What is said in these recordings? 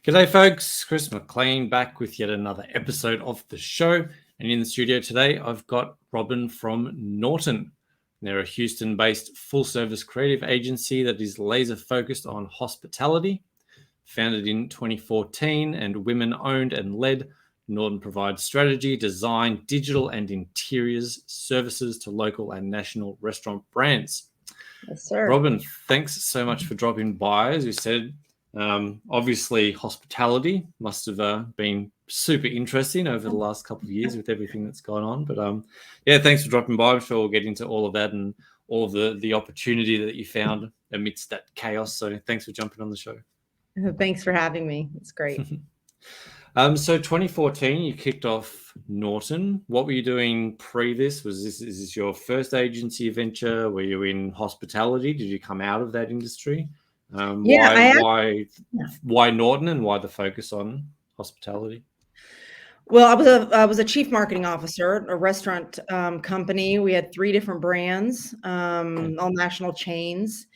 G'day folks, Chris McLean back with yet another episode of the show. And in the studio today, I've got Robin from Norton. They're a Houston-based full-service creative agency that is laser-focused on hospitality. Founded in 2014 and women-owned and led, Norton provides strategy, design, digital and interiors services to local and national restaurant brands. Yes, sir. Robin, thanks so much for dropping by. As you said, obviously hospitality must have been super interesting over the last couple of years with everything that's gone on. But yeah, thanks for dropping by. I'm sure we'll get into all of that and all of the opportunity that you found amidst that chaos. So thanks for jumping on the show. Thanks for having me. It's great. So 2014, you kicked off Norton. What were you doing pre this? Is this your first agency venture? Were you in hospitality? Did you come out of that industry? Why Norton and why the focus on hospitality? Well, I was a chief marketing officer at a restaurant company. We had 3 different brands, all national chains.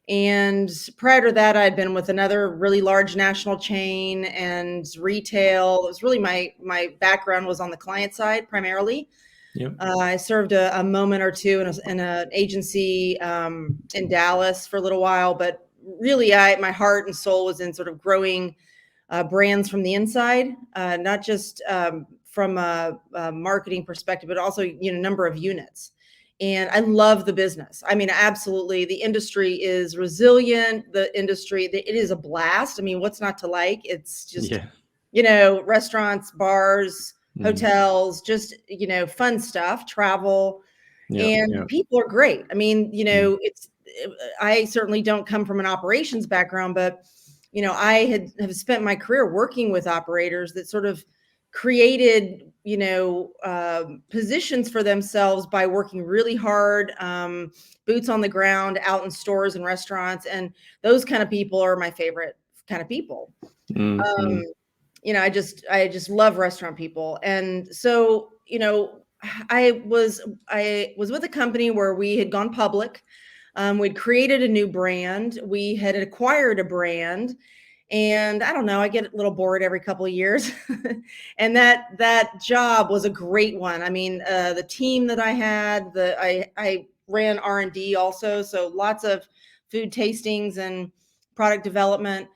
And prior to that, I had been with another really large national chain and retail. It was really my background was on the client side primarily. Yep. I served a moment or two in an agency in Dallas for a little while, but really my heart and soul was in sort of growing brands from the inside, not just from a marketing perspective, but also, number of units. And I love the business. I mean, absolutely. The industry is resilient. The industry, it is a blast. I mean, what's not to like? It's just, restaurants, bars, hotels, just, fun stuff, travel, and people are great. I mean, I certainly don't come from an operations background, but, I have spent my career working with operators that sort of created, positions for themselves by working really hard, boots on the ground, out in stores and restaurants. And those kind of people are my favorite kind of people. I just love restaurant people. And so, I was with a company where we had gone public. We'd created a new brand. We had acquired a brand. And I don't know, I get a little bored every couple of years. And that job was a great one. I mean, the team that I had, I ran R&D also. So lots of food tastings and product development.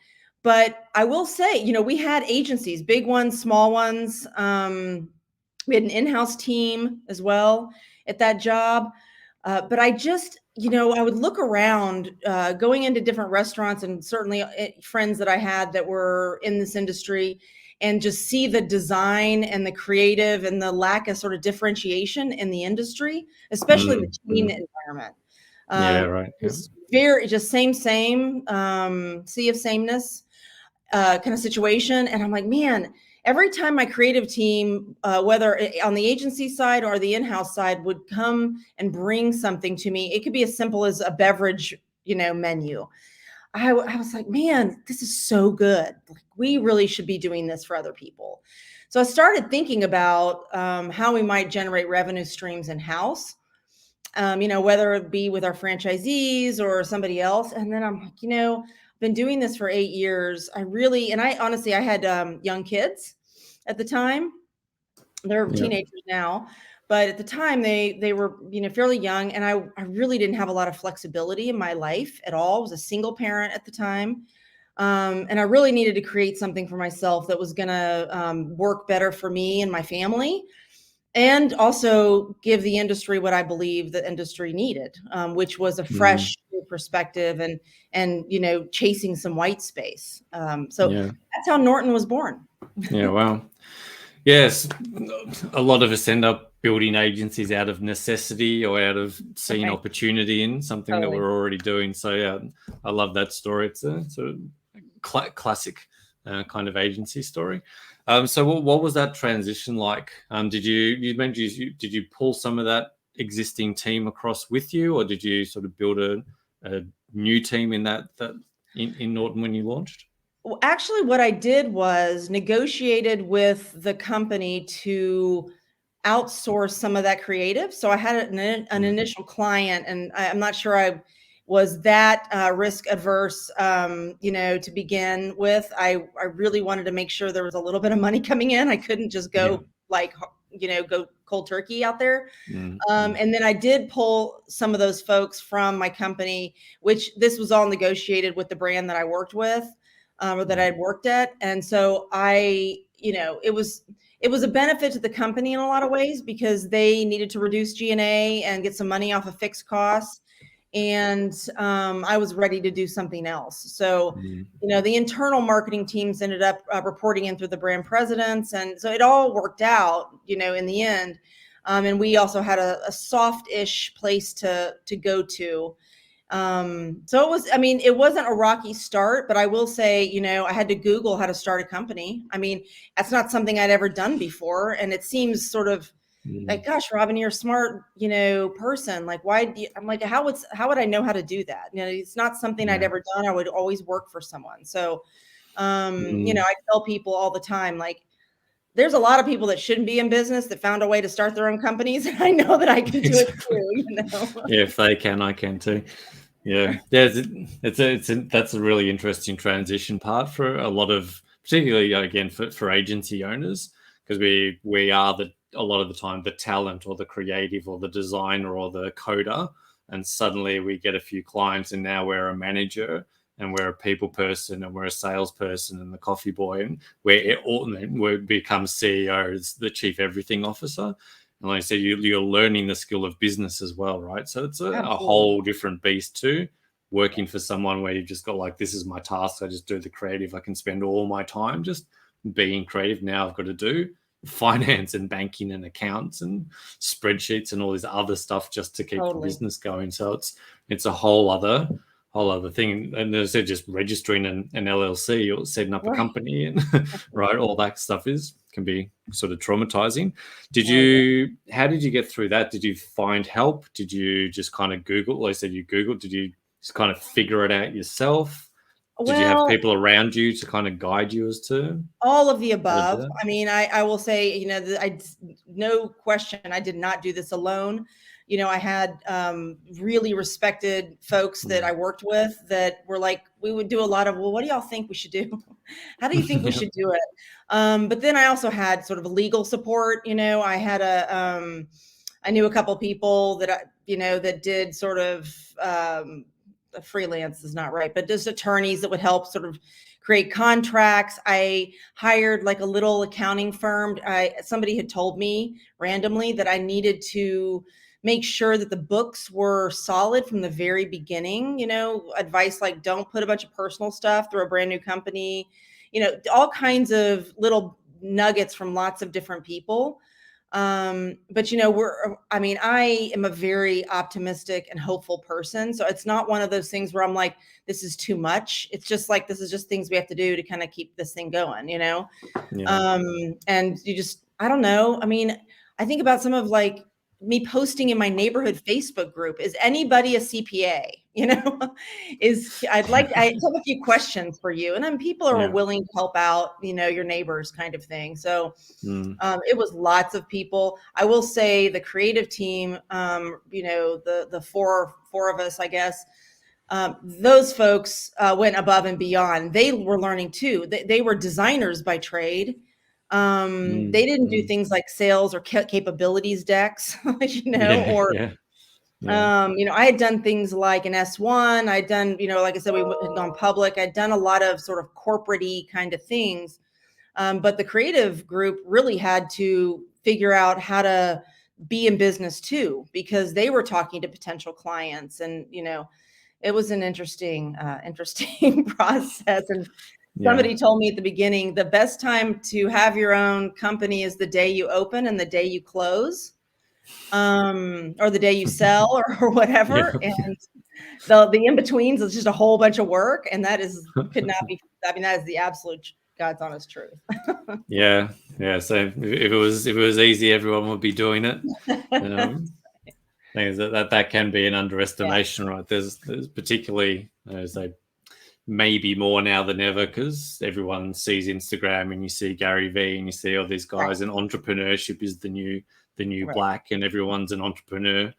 But I will say, we had agencies, big ones, small ones. We had an in-house team as well at that job. But I just, I would look around going into different restaurants and certainly friends that I had that were in this industry and just see the design and the creative and the lack of sort of differentiation in the industry, especially the chain environment. Right. Just same, sea of sameness kind of situation. And I'm like, man, every time my creative team, whether on the agency side or the in-house side, would come and bring something to me, it could be as simple as a beverage, menu. I was like, man, this is so good. Like, we really should be doing this for other people. So I started thinking about how we might generate revenue streams in-house, whether it be with our franchisees or somebody else. And then I'm like, been doing this for 8 years. I honestly, I had young kids at the time. They're teenagers now, but at the time they were, fairly young. And I really didn't have a lot of flexibility in my life at all. I was a single parent at the time. And I really needed to create something for myself that was going to work better for me and my family. And also give the industry what I believe the industry needed, which was a fresh perspective and chasing some white space. That's how Norton was born. Yeah, wow. Yes, a lot of us end up building agencies out of necessity or out of seeing opportunity in something that we're already doing. So yeah, I love that story. It's a sort of classic kind of agency story. So what was that transition like? Did you pull some of that existing team across with you, or did you sort of build a new team in in Norton when you launched? Well, actually, what I did was negotiated with the company to outsource some of that creative. So I had an initial client, and I'm not sure was that risk adverse, to begin with. I really wanted to make sure there was a little bit of money coming in. I couldn't just go go cold turkey out there. And then I did pull some of those folks from my company, which this was all negotiated with the brand that I worked with, or that I'd worked at. And so it was a benefit to the company in a lot of ways, because they needed to reduce G&A and get some money off of fixed costs. And I was ready to do something else. So, the internal marketing teams ended up reporting in through the brand presidents. And so it all worked out, in the end. And we also had a soft-ish place to go to. So it wasn't a rocky start, but I will say, I had to Google how to start a company. I mean, that's not something I'd ever done before. And it seems sort of like, gosh, Robin, you're a smart, person. Like, I'm like, how would I know how to do that? It's not something I'd ever done. I would always work for someone. So, I tell people all the time, like, there's a lot of people that shouldn't be in business that found a way to start their own companies. And I know that I can do it too, Yeah, if they can, I can too. Yeah. That's a really interesting transition part for a lot of, particularly again for agency owners, because we are a lot of the time the talent or the creative or the designer or the coder, and suddenly we get a few clients and now we're a manager and we're a people person and we're a salesperson and the coffee boy, and we become CEOs, the chief everything officer. And like I said, you're learning the skill of business as well, right? So it's a whole different beast too, working for someone where you've just got like, this is my task, I just do the creative, I can spend all my time just being creative. Now I've got to do finance and banking and accounts and spreadsheets and all this other stuff just to keep the business going. So it's a whole other thing. And as I said, just registering an LLC or setting up a company and right, all that stuff can be sort of traumatizing. How did you get through that? Did you find help? Did you just kind of Google? Like I said, you Googled. Did you just kind of figure it out yourself? Did you have people around you to kind of guide you as to all of the above? I mean, I will say, no question, I did not do this alone. I had really respected folks that I worked with that were like, we would do a lot of, well, what do y'all think we should do? How do you think we should do it? But then I also had sort of legal support. I had I knew a couple people that that did sort of freelance is not right, but just attorneys that would help sort of create contracts. I hired like a little accounting firm. Somebody had told me randomly that I needed to make sure that the books were solid from the very beginning. Advice like, don't put a bunch of personal stuff through a brand new company, all kinds of little nuggets from lots of different people. But I am a very optimistic and hopeful person. So it's not one of those things where I'm like, this is too much. It's just like, this is just things we have to do to kind of keep this thing going, and I don't know. I mean, I think about some of like me posting in my neighborhood Facebook group. Is anybody a CPA? I have a few questions for you. And then people are willing to help out, your neighbors kind of thing. So it was lots of people. I will say the creative team, the four of us, I guess, those folks went above and beyond. They were learning too. They were designers by trade. They didn't do things like sales or capabilities decks, I had done things like an S1. I'd done, like I said, we had gone public. I'd done a lot of sort of corporate-y kind of things. But the creative group really had to figure out how to be in business too, because they were talking to potential clients. And, it was an interesting process. And somebody told me at the beginning, the best time to have your own company is the day you open and the day you close. Or the day you sell or whatever. And the in-betweens is just a whole bunch of work. And that could not be, that is the absolute God's honest truth. Yeah. So if it was easy, everyone would be doing it. Things that can be an underestimation, right? There's particularly, maybe more now than ever, because everyone sees Instagram and you see Gary Vee and you see all these guys, and entrepreneurship is the new black, and everyone's an entrepreneur.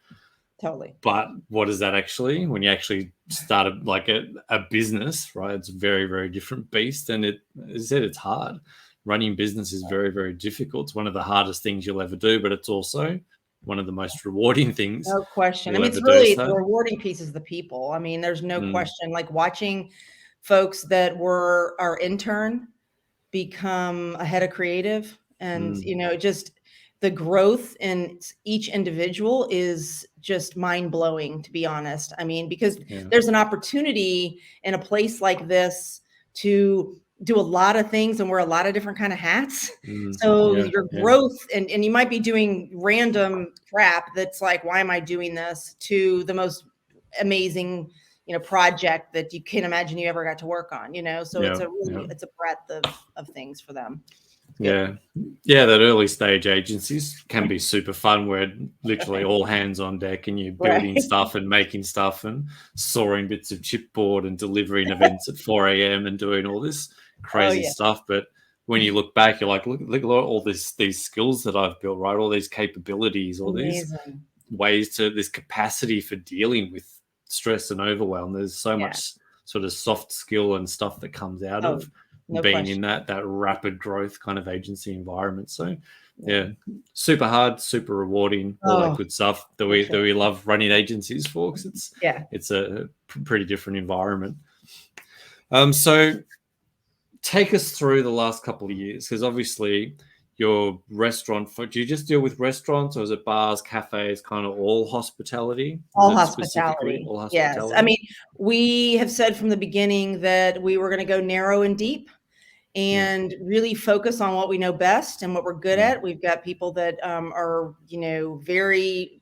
Totally. But what is that actually? When you actually start like a business, right? It's a very, very different beast. And as I said, it's hard. Running business is very, very difficult. It's one of the hardest things you'll ever do, but it's also one of the most rewarding things. No question. I mean, it's do, really so. the rewarding piece is the people. I mean, there's no Mm. question. Like watching folks that were our intern become a head of creative, and you know, just the growth in each individual is just mind blowing, to be honest. I mean, because there's an opportunity in a place like this to do a lot of things and wear a lot of different kind of hats. So your growth, and you might be doing random crap that's like, why am I doing this, to the most amazing, you know, project that you can't imagine you ever got to work on, you know? So it's a really, it's a breadth of things for them. Yeah. That early stage agencies can be super fun, where literally all hands on deck and you're building stuff and making stuff and sawing bits of chipboard and delivering events at 4 a.m. and doing all this crazy stuff. But when you look back, you're like, look at all these skills that I've built, right? All these capabilities, all these ways to, this capacity for dealing with stress and overwhelm. There's so much sort of soft skill and stuff that comes out of being in that rapid growth kind of agency environment. So super hard, super rewarding, all that good stuff that we love running agencies for, because it's a pretty different environment. So take us through the last couple of years, because obviously your restaurant, do you just deal with restaurants, or is it bars, cafes, kind of all hospitality? All hospitality. Yes. I mean, we have said from the beginning that we were going to go narrow and deep and really focus on what we know best and what we're good at. We've got people that are, you know, very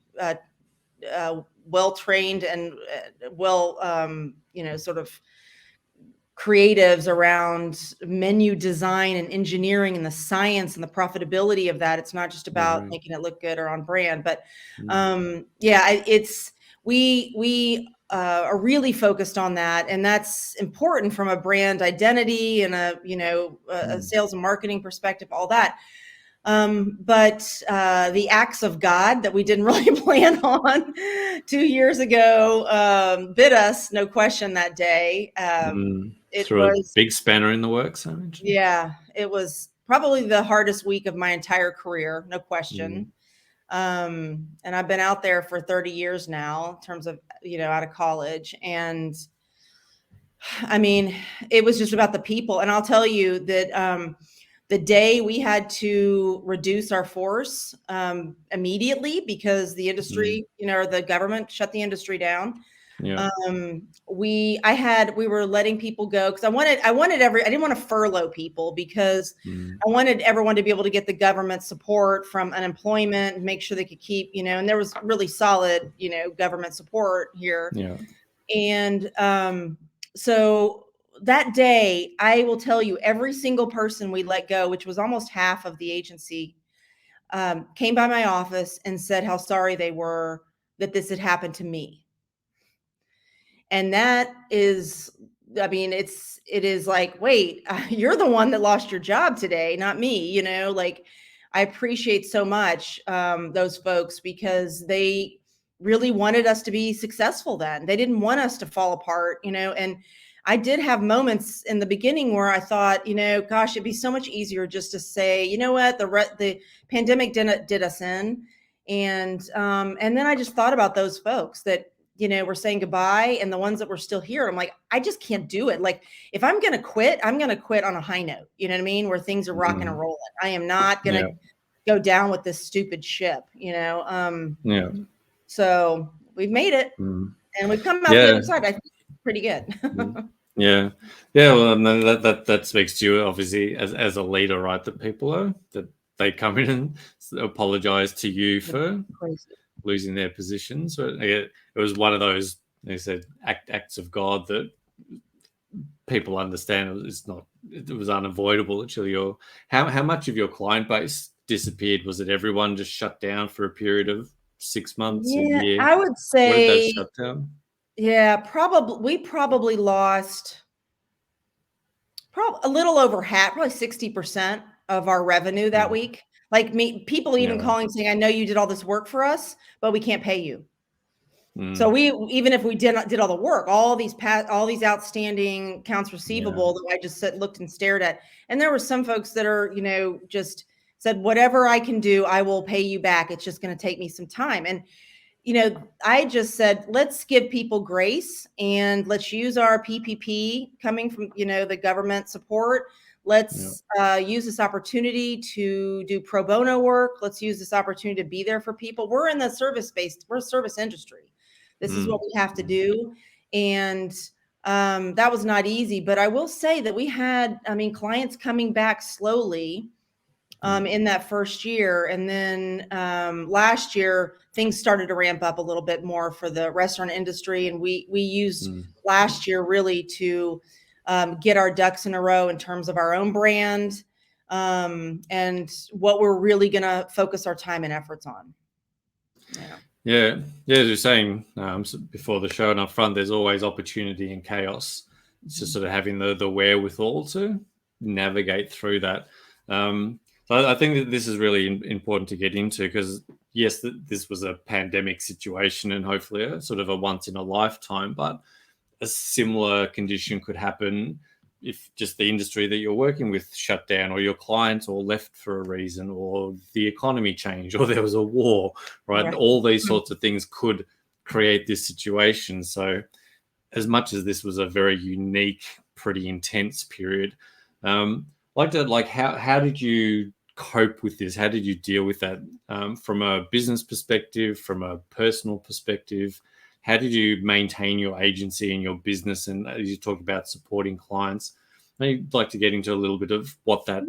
well-trained and you know, sort of creatives around menu design and engineering and the science and the profitability of that. It's not just about making it look good or on brand, but we are really focused on that, and that's important from a brand identity and a, you know, a sales and marketing perspective, all that. But the acts of God that we didn't really plan on 2 years ago bit us, no question, that day. It was a big spanner in the works, I mentioned. Yeah, it was probably the hardest week of my entire career, no question. And I've been out there for 30 years now, in terms of, you know, out of college. And I mean, it was just about the people. And I'll tell you that the day we had to reduce our force immediately because the industry, you know, the government shut the industry down. We were letting people go because I didn't want to furlough people, because I wanted everyone to be able to get the government support from unemployment and make sure they could keep, you know, and there was really solid, you know, government support here. And so that day, I will tell you, every single person we let go, which was almost half of the agency, came by my office and said how sorry they were that this had happened to me. And that is, I mean, it is like, wait, you're the one that lost your job today, not me, you know. Like, I appreciate so much those folks, because they really wanted us to be successful then. They didn't want us to fall apart, you know. And I did have moments in the beginning where I thought, you know, gosh, it'd be so much easier just to say, you know what, the pandemic did us in. And then I just thought about those folks that, you know, we're saying goodbye, and the ones that were still here. I'm like, I just can't do it. Like, if I'm going to quit, I'm going to quit on a high note, you know what I mean? Where things are rocking and rolling. I am not going to go down with this stupid ship, you know? So we've made it, and we've come out the other side. I think pretty good. Well, that speaks to you, obviously, as a leader, right? That people are, that they come in and apologize to you for losing their positions. So it was one of those, they said, acts of God that people understand. It was unavoidable. Actually, how much of your client base disappeared? Was it everyone just shut down for a period of 6 months, a year? I would say, what did that shut down? We probably lost a little over half, probably 60% of our revenue that week. Like, people even calling saying, I know you did all this work for us, but we can't pay you. So we, even if we did all the work, all these outstanding accounts receivable that I just looked and stared at, and there were some folks that are, just said, whatever I can do, I will pay you back. It's just going to take me some time. And, I just said, let's give people grace and let's use our PPP coming from, the government support. Let's use this opportunity to do pro bono work. Let's use this opportunity to be there for people. We're in the we're a service industry. This is what we have to do. And that was not easy, but I will say that we had, clients coming back slowly in that first year. And then last year, things started to ramp up a little bit more for the restaurant industry. And we used last year really to get our ducks in a row in terms of our own brand and what we're really going to focus our time and efforts on. Yeah. As you're saying before the show and up front, there's always opportunity and chaos. It's just sort of having the wherewithal to navigate through that. So I think that this is really important to get into because, yes, this was a pandemic situation and hopefully a sort of a once in a lifetime, but a similar condition could happen if just the industry that you're working with shut down or your clients all left for a reason or the economy changed or there was a war, right? Right. All these sorts of things could create this situation. So as much as this was a very unique, pretty intense period, how did you cope with this? How did you deal with that from a business perspective, from a personal perspective? How did you maintain your agency and your business? And as you talk about supporting clients, I'd like to get into a little bit of what that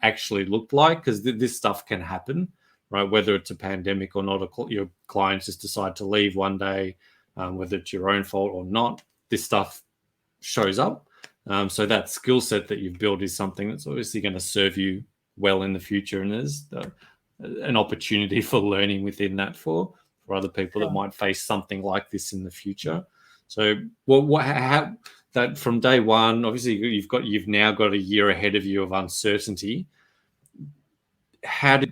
actually looked like, because this stuff can happen, right? Whether it's a pandemic or not, your clients just decide to leave one day, whether it's your own fault or not, this stuff shows up. So that skill set that you've built is something that's obviously going to serve you well in the future, and there's an opportunity for learning within that for other people that might face something like this in the future. So how that from day one, obviously you've now got a year ahead of you of uncertainty.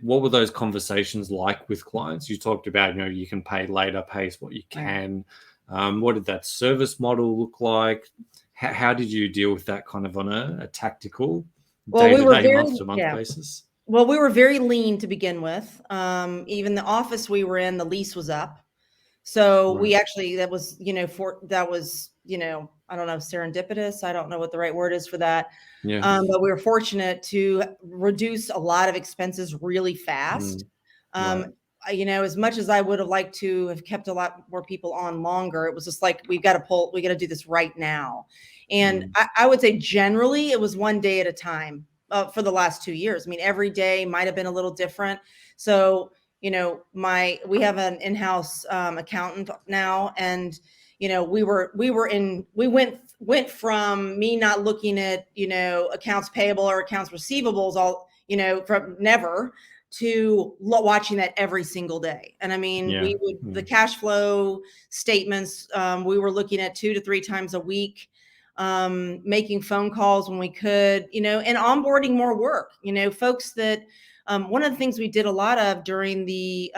What were those conversations like with clients? You talked about, you can pay later, pay what you can. What did that service model look like? How did you deal with that kind of on a tactical day-to-day, month-to-month basis? Well, we were very lean to begin with. Even the office we were in, the lease was up. So we actually, that was, I don't know, serendipitous. I don't know what the right word is for that. But we were fortunate to reduce a lot of expenses really fast. As much as I would have liked to have kept a lot more people on longer, it was just like, we got to do this right now. And I would say generally it was one day at a time for the last 2 years. Every day might've been a little different. So, we have an in-house accountant now, and, we went from me not looking at, accounts payable or accounts receivables from never to watching that every single day. And the cash flow statements, we were looking at 2 to 3 times a week, making phone calls when we could, and onboarding more work, folks that, one of the things we did a lot of during the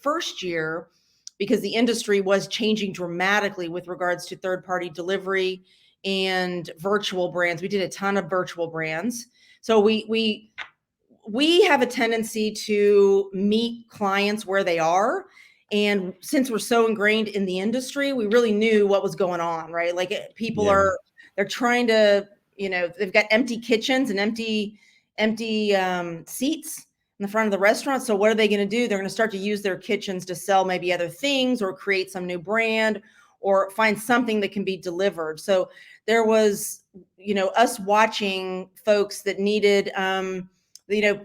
first year, because the industry was changing dramatically with regards to third-party delivery and virtual brands. We did a ton of virtual brands. So we have a tendency to meet clients where they are. And since we're so ingrained in the industry, we really knew what was going on, right? Like people they're trying to, they've got empty kitchens and empty seats in the front of the restaurant. So what are they going to do? They're going to start to use their kitchens to sell maybe other things or create some new brand or find something that can be delivered. So there was, us watching folks that needed,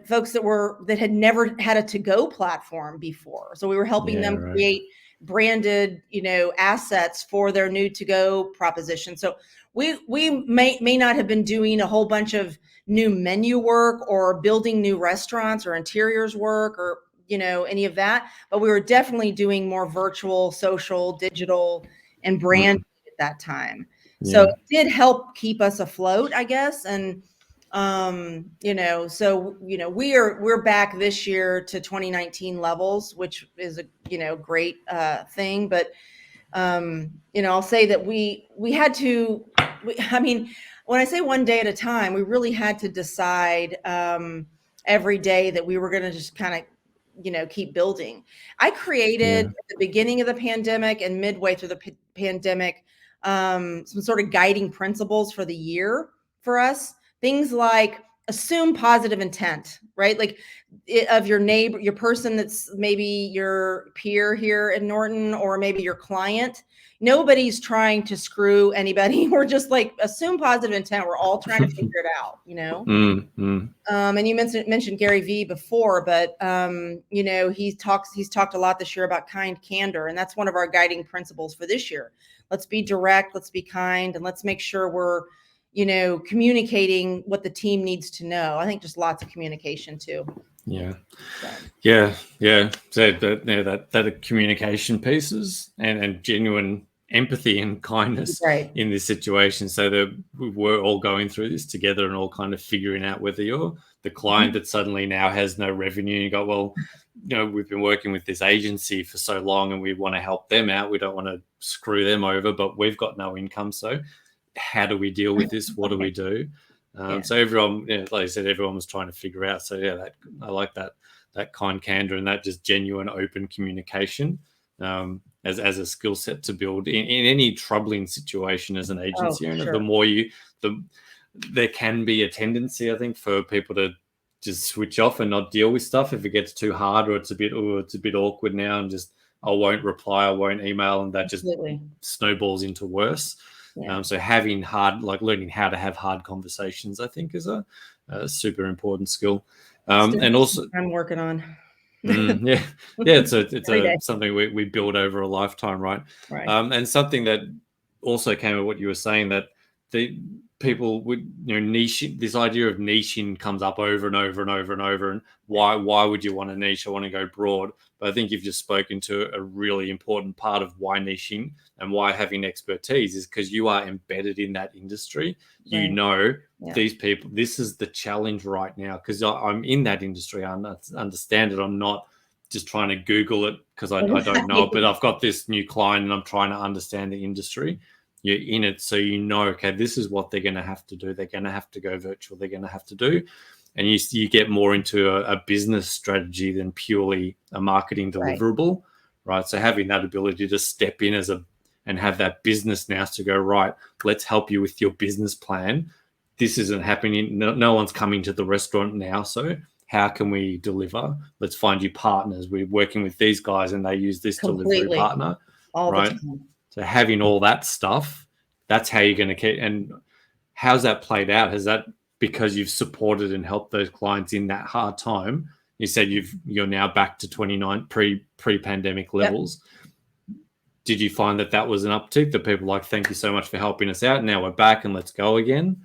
folks that had never had a to-go platform before. So we were helping them create branded, assets for their new to-go proposition. So we may not have been doing a whole bunch of new menu work or building new restaurants or interiors work or, any of that, but we were definitely doing more virtual, social, digital, and brand at that time. So it did help keep us afloat, I guess. And, we're back this year to 2019 levels, which is a, great thing. But I'll say that we had to, I mean, when I say one day at a time, we really had to decide every day that we were going to just kind of, keep building. I created at the beginning of the pandemic and midway through the pandemic, some sort of guiding principles for the year for us. Things like assume positive intent, right? Like of your neighbor, your person that's maybe your peer here in Norton, or maybe your client. Nobody's trying to screw anybody. We're just like, assume positive intent. We're all trying to figure it out, And you mentioned Gary Vee before, but he's talked a lot this year about kind candor, and that's one of our guiding principles for this year. Let's be direct, let's be kind, and let's make sure we're communicating what the team needs to know. I think just lots of communication too. So that communication pieces and genuine empathy and kindness in this situation, so that we're all going through this together and all kind of figuring out whether you're the client that suddenly now has no revenue. You go, well, we've been working with this agency for so long and we want to help them out. We don't want to screw them over, but we've got no income. So how do we deal with this? What do we do? So everyone, like I said, everyone was trying to figure out. So I like that kind candor and that just genuine open communication as a skill set to build in any troubling situation as an agency owner. The more there can be a tendency, I think, for people to just switch off and not deal with stuff if it gets too hard, or it's a bit awkward now, and just I won't reply, I won't email, and that just snowballs into worse. So learning how to have hard conversations, I think, is a super important skill. And also I'm working on. It's something we build over a lifetime, right? And something that also came of what you were saying, that the people would niche. This idea of niching comes up over and over and over and over. And why would you want to niche? I want to go broad. But I think you've just spoken to a really important part of why niching and why having expertise is because you are embedded in that industry. These people, this is the challenge right now, because I'm in that industry. I understand it. I'm not just trying to Google it because I don't know it, but I've got this new client and I'm trying to understand the industry. You're in it, so okay, this is what they're going to have to do. They're going to have to go virtual. They're going to have to do. And you get more into a business strategy than purely a marketing deliverable, right? So having that ability to step in and have that business now to go, right, let's help you with your business plan. This isn't happening. No one's coming to the restaurant now, so how can we deliver? Let's find you partners. We're working with these guys and they use this delivery partner, right? So having all that stuff, that's how you're going to keep. And how's that played out? Has that, because you've supported and helped those clients in that hard time? You said you're now back to 29 pre-pandemic levels. Did you find that was an uptick, that people like, thank you so much for helping us out, now we're back and let's go again?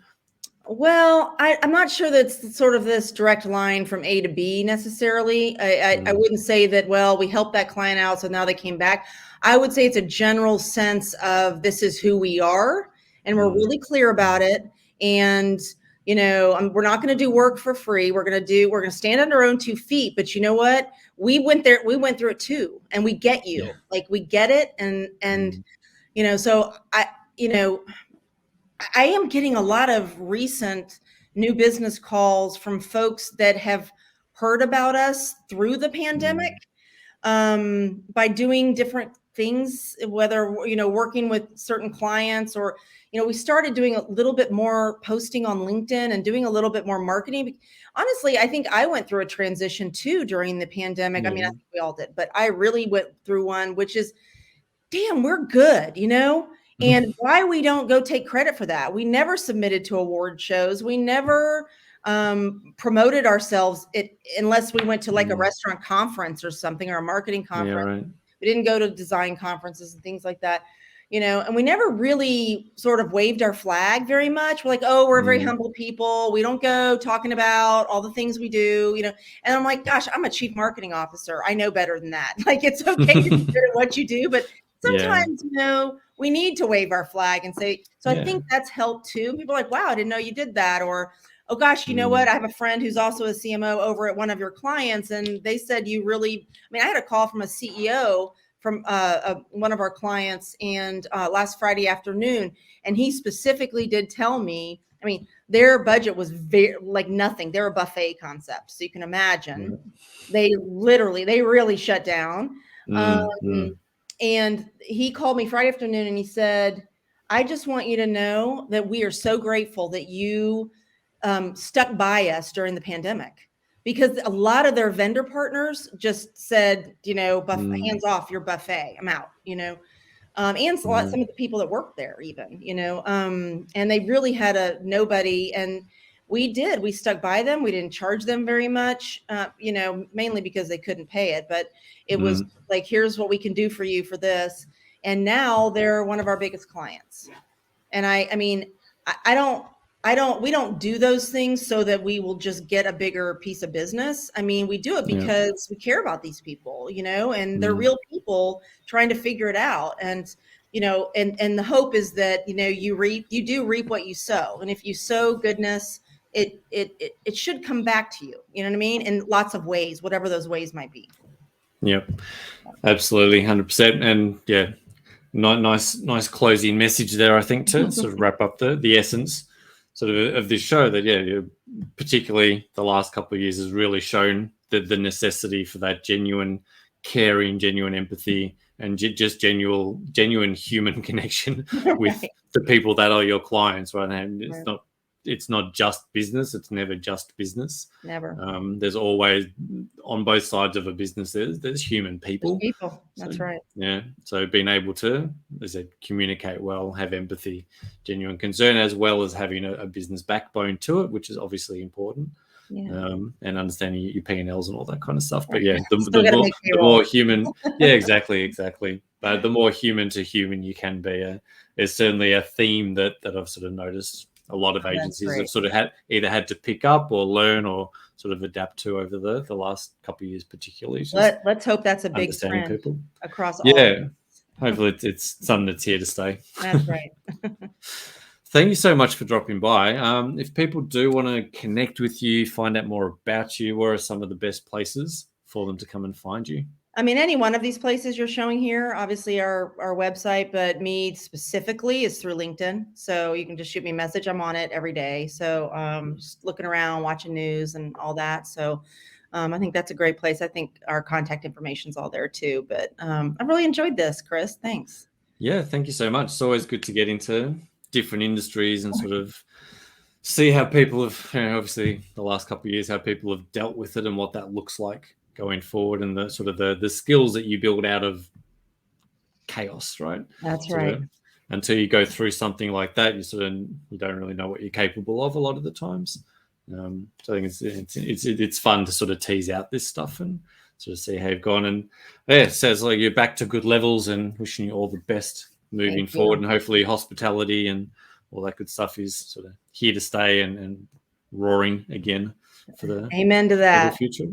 Well, I'm not sure that's sort of this direct line from A to B necessarily. I wouldn't say that, well, we helped that client out, so now they came back. I would say it's a general sense of this is who we are, and we're really clear about it. And, we're not going to do work for free. We're going to stand on our own 2 feet. But you know what? We went through it too, and we get you. Yeah. Like, we get it. And so I am getting a lot of recent new business calls from folks that have heard about us through the pandemic, by doing different things, whether, working with certain clients, or, we started doing a little bit more posting on LinkedIn and doing a little bit more marketing. Honestly, I think I went through a transition too during the pandemic. I mean, I think we all did, but I really went through one, which is, damn, we're good, and why we don't go take credit for that. We never submitted to award shows. We never promoted ourselves unless we went to like a restaurant conference or something, or a marketing conference. Yeah, right. We didn't go to design conferences and things like that, and we never really sort of waved our flag very much. We're like, oh, we're very humble people. We don't go talking about all the things we do, and I'm like, gosh, I'm a chief marketing officer. I know better than that. Like, it's okay to be good at what you do, but sometimes, we need to wave our flag and say, so I think that's helped too. People are like, wow, I didn't know you did that. Or, oh gosh, you know what? I have a friend who's also a CMO over at one of your clients, and they said I had a call from a CEO from one of our clients, and last Friday afternoon, and he specifically did tell me, I mean, their budget was very like nothing. They're a buffet concept, so you can imagine they really shut down. And he called me Friday afternoon and he said, I just want you to know that we are so grateful that you stuck by us during the pandemic, because a lot of their vendor partners just said, you know, hands off your buffet, I'm out, you know. And some of the people that worked there even, you know, and they really had nobody. And we stuck by them. We didn't charge them very much, you know, mainly because they couldn't pay it, but it was like, here's what we can do for you for this. And now they're one of our biggest clients. And I mean, we don't do those things so that we will just get a bigger piece of business. I mean, we do it because we care about these people, you know, and they're real people trying to figure it out. And, you know, and the hope is that, you know, you do reap what you sow. And if you sow goodness, it should come back to you. You know what I mean? In lots of ways, whatever those ways might be. Yep, absolutely, 100%. And yeah, nice closing message there, I think, to sort of wrap up the essence sort of this show, that particularly the last couple of years has really shown the necessity for that genuine caring, genuine empathy, and just genuine human connection with the people that are your clients, right? And it's not just business. It's never just business. Never. There's always, on both sides of a business, there's human people. There's people. That's right. Yeah. So being able to, as I said, communicate well, have empathy, genuine concern, as well as having a business backbone to it, which is obviously important. Yeah. And understanding your P&Ls and all that kind of stuff. But yeah, the more human, exactly. But the more human to human you can be, there's certainly a theme that I've sort of noticed a lot of agencies have sort of either had to pick up or learn or sort of adapt to over the last couple of years, particularly. Let's hope that's a big trend people across all. Yeah, hopefully it's something that's here to stay. That's right. Thank you so much for dropping by. If people do want to connect with you, find out more about you, where are some of the best places for them to come and find you? I mean, any one of these places you're showing here, obviously our website, but me specifically is through LinkedIn. So you can just shoot me a message. I'm on it every day. So just looking around, watching news and all that. So I think that's a great place. I think our contact information is all there too. But I really enjoyed this, Chris. Thanks. Yeah, thank you so much. It's always good to get into different industries and sort of see how people have, obviously the last couple of years, how people have dealt with it and what that looks like going forward, and the sort of the skills that you build out of chaos, right? That's right. Until you go through something like that, you don't really know what you're capable of a lot of the times. So I think it's fun to sort of tease out this stuff and sort of see how you've gone. And it sounds like you're back to good levels, and wishing you all the best moving forward. And hopefully hospitality and all that good stuff is sort of here to stay and roaring again for the amen to that future.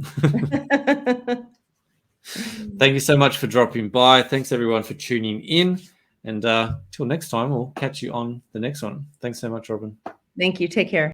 Thank you so much for dropping by. Thanks everyone for tuning in, and till next time, we'll catch you on the next one. Thanks so much, Robin. Thank you. Take care.